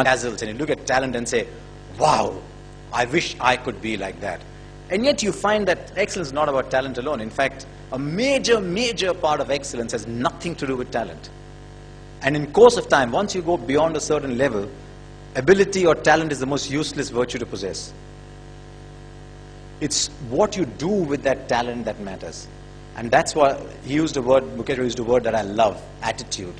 dazzles and you look at talent and say, wow, I wish I could be like that. And yet you find that excellence is not about talent alone. In fact, a major part of excellence has nothing to do with talent. And in course of time, once you go beyond a certain level, ability or talent is the most useless virtue to possess. It's what you do with that talent that matters. And that's why he used a word, Mukesh used a word that I love, attitude.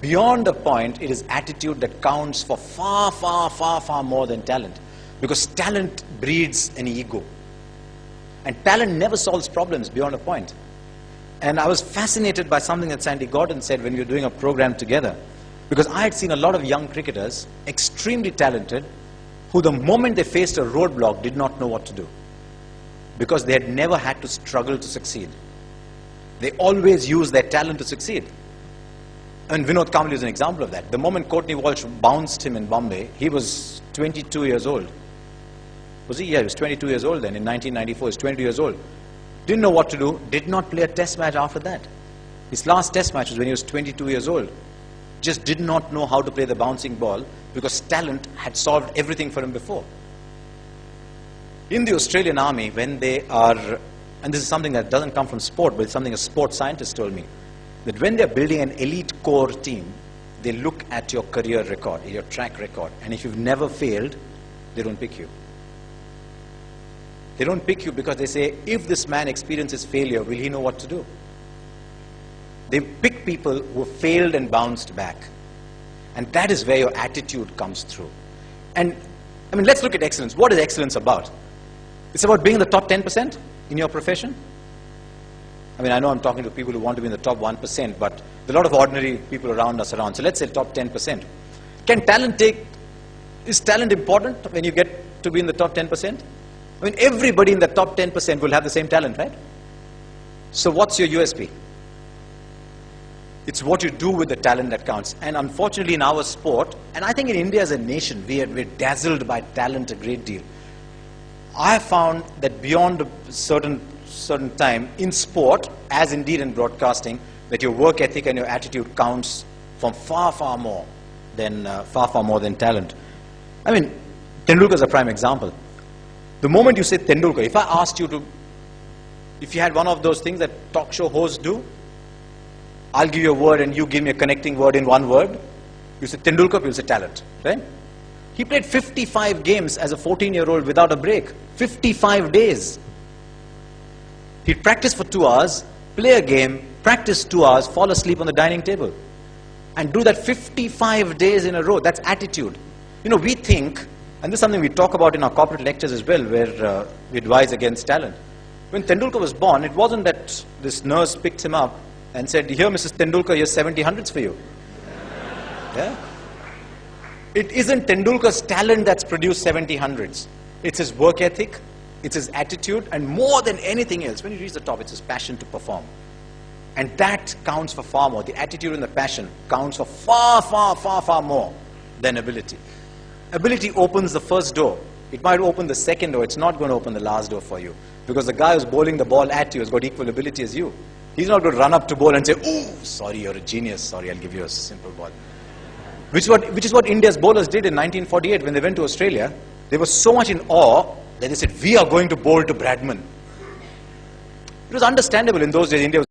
Beyond a point, it is attitude that counts for far more than talent. Because talent breeds an ego. And talent never solves problems beyond a point. And I was fascinated by something that Sandy Gordon said when we were doing a program together. Because I had seen a lot of young cricketers, extremely talented, who the moment they faced a roadblock did not know what to do. Because they had never had to struggle to succeed. They always used their talent to succeed. And Vinod Kambli is an example of that. The moment Courtney Walsh bounced him in Bombay, he was 22 years old. Was he? Yeah, he was 22 years old then. In 1994, he was 22 years old. Didn't know what to do, did not play a test match after that. His last test match was when he was 22 years old. Just did not know how to play the bouncing ball because talent had solved everything for him before. In the Australian Army, when they are, and this is something that doesn't come from sport, but it's something a sports scientist told me, that when they're building an elite core team, they look at your career record, your track record, and if you've never failed, they don't pick you. They don't pick you because they say, if this man experiences failure, will he know what to do? They pick people who have failed and bounced back. And that is where your attitude comes through. And, I mean, let's look at excellence. What is excellence about? It's about being in the top 10% in your profession. I mean, I know I'm talking to people who want to be in the top 1%, but there are a lot of ordinary people around us around. So let's say top 10%. Is talent important when you get to be in the top 10%? I mean, everybody in the top 10% will have the same talent, right? So what's your USP? It's what you do with the talent that counts. And unfortunately in our sport, and I think in India as a nation, we're dazzled by talent a great deal. I have found that beyond a certain time, in sport, as indeed in broadcasting, that your work ethic and your attitude counts from far more than talent. I mean, Tendulkar is a prime example. The moment you say Tendulkar, if I asked you to, if you had one of those things that talk show hosts do, I'll give you a word and you give me a connecting word in one word. You say Tendulkar, you'll say talent, right? He played 55 games as a 14-year-old without a break. 55 days. He'd practice for 2 hours, play a game, practice 2 hours, fall asleep on the dining table. And do that 55 days in a row. That's attitude. You know, we think, and this is something we talk about in our corporate lectures as well, where we advise against talent. When Tendulkar was born, it wasn't that this nurse picked him up and said, here, Mrs. Tendulkar, here's 70 hundreds for you. Yeah? It isn't Tendulkar's talent that's produced 70 hundreds. It's his work ethic, it's his attitude, and more than anything else, when you reach the top, it's his passion to perform. And that counts for far more. The attitude and the passion counts for far more than ability. Ability opens the first door. It might open the second door. It's not going to open the last door for you. Because the guy who's bowling the ball at you has got equal ability as you. He's not going to run up to bowl and say, oh, sorry, you're a genius. Sorry, I'll give you a simple ball. Which is what India's bowlers did in 1948 when they went to Australia. They were so much in awe that they said, we are going to bowl to Bradman. It was understandable in those days. India was